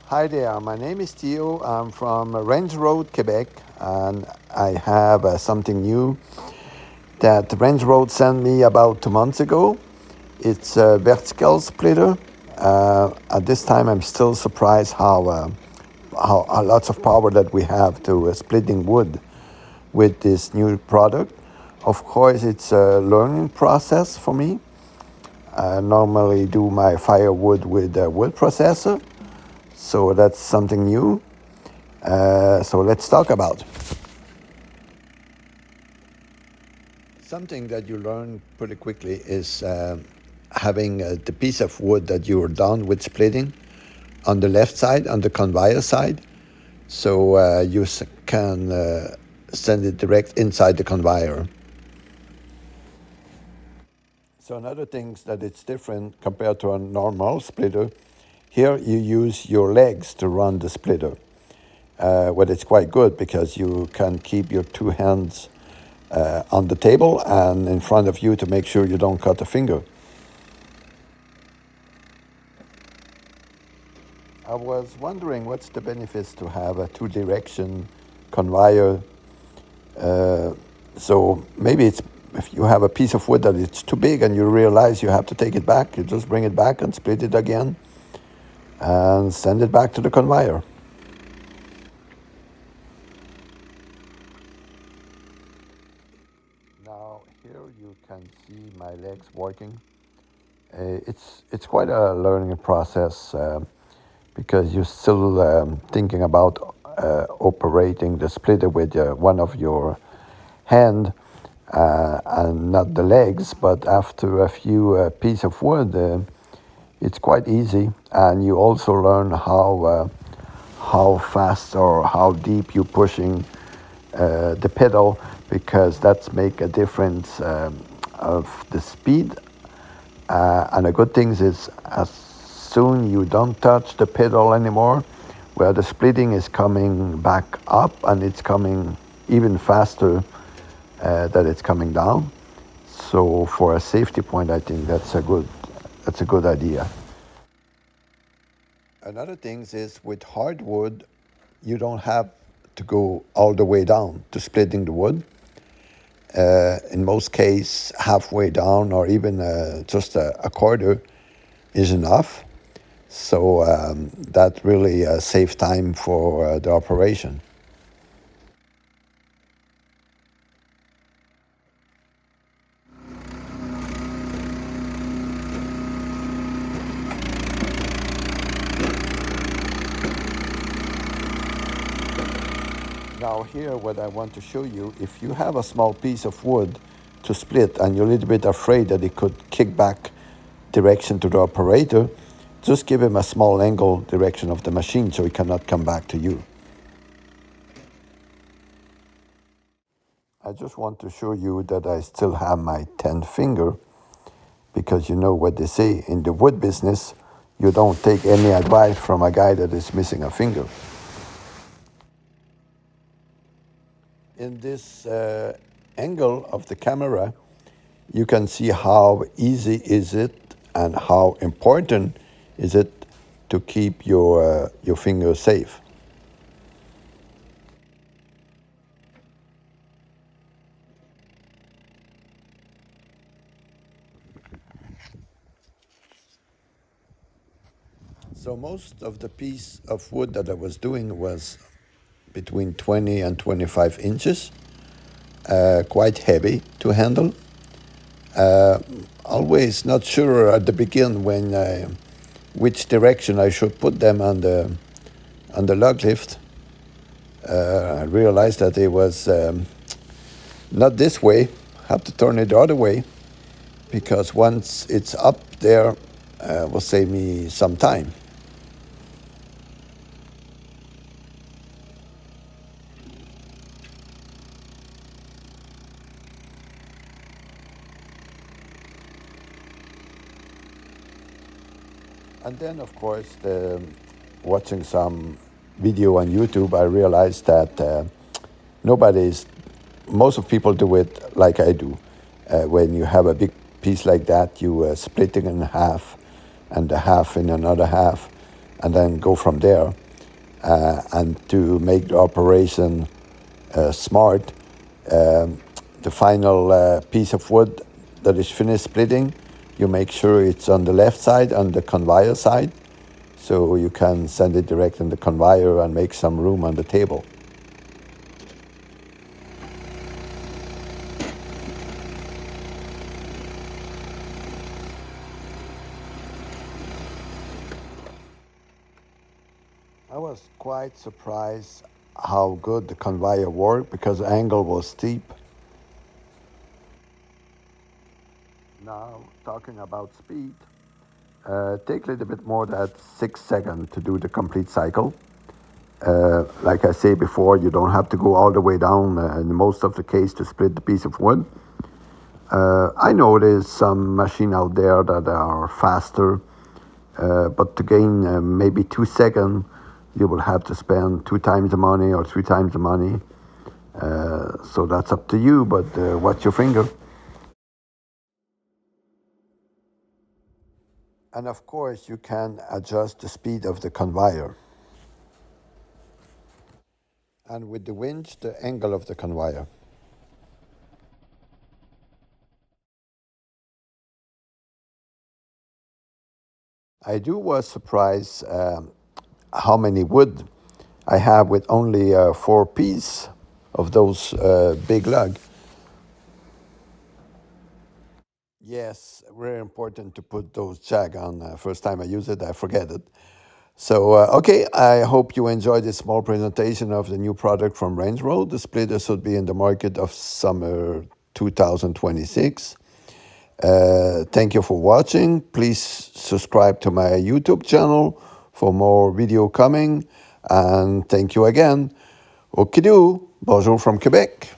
Hi there, my name is Theo. I'm from Range Road, Quebec, and I have something new that Range Road sent me about 2 months ago. It's a vertical splitter. At this time, I'm still surprised how lots of power that we have to splitting wood with this new product. Of course, it's a learning process for me. I normally do my firewood with a wood processor, so that's something new. So let's talk about something that you learn pretty quickly is having the piece of wood that you are done with splitting on the left side, on the conveyor side, so you can send it direct inside the conveyor. So another thing that it's different compared to a normal splitter, here you use your legs to run the splitter. Well, it's quite good because you can keep your two hands on the table and in front of you to make sure you don't cut a finger. I was wondering what's the benefits to have a two-direction conveyor. So maybe it's if you have a piece of wood that it's too big and you realize you have to take it back, you just bring it back and split it again and send it back to the conveyor. Now here you can see my legs working. It's quite a learning process because you're still thinking about operating the splitter with one of your hand and not the legs. But after a few pieces of wood, it's quite easy, and you also learn how fast or how deep you're pushing the pedal, because that's make a difference of the speed. And the good thing is as soon you don't touch the pedal anymore, where the splitting is coming back up and it's coming even faster that it's coming down. So for a safety point, I think that's a good idea. Another thing is with hardwood, you don't have to go all the way down to splitting the wood. In most cases, halfway down or even just a quarter is enough. So that really saves time for the operation. Now here what I want to show you, if you have a small piece of wood to split and you're a little bit afraid that it could kick back direction to the operator, just give him a small angle direction of the machine so it cannot come back to you. I just want to show you that I still have my 10th finger, because you know what they say in the wood business, you don't take any advice from a guy that is missing a finger. In this angle of the camera, you can see how easy is it and how important is it to keep your finger safe. So most of the piece of wood that I was doing was between 20 and 25 inches, quite heavy to handle. Always not sure at the beginning which direction I should put them on the log lift. I realized that it was not this way, have to turn it the other way, because once it's up there, will save me some time. And then, of course, watching some video on YouTube, I realized that most of people do it like I do. When you have a big piece like that, you split it in half and the half in another half. and then go from there. And to make the operation smart, the final piece of wood that is finished splitting, you make sure it's on the left side, on the conveyor side, so you can send it direct in the conveyor and make some room on the table. I was quite surprised how good the conveyor worked because the angle was steep. Now, talking about speed, take a little bit more than 6 seconds to do the complete cycle. Like I say before, you don't have to go all the way down in most of the case to split the piece of wood. I know there's some machine out there that are faster, but to gain maybe 2 seconds, you will have to spend 2 times the money or 3 times the money. So that's up to you, but watch your finger. And of course, you can adjust the speed of the conveyor. And with the winch, the angle of the conveyor. I was surprised how many wood I have with only 4 pieces of those big lug. Yes, very important to put those jag on. First time I use it, I forget it. So, okay, I hope you enjoyed this small presentation of the new product from Range Road. The splitter should be in the market of summer 2026. Thank you for watching. Please subscribe to my YouTube channel for more video coming. And thank you again. Okidoo. Bonjour from Quebec.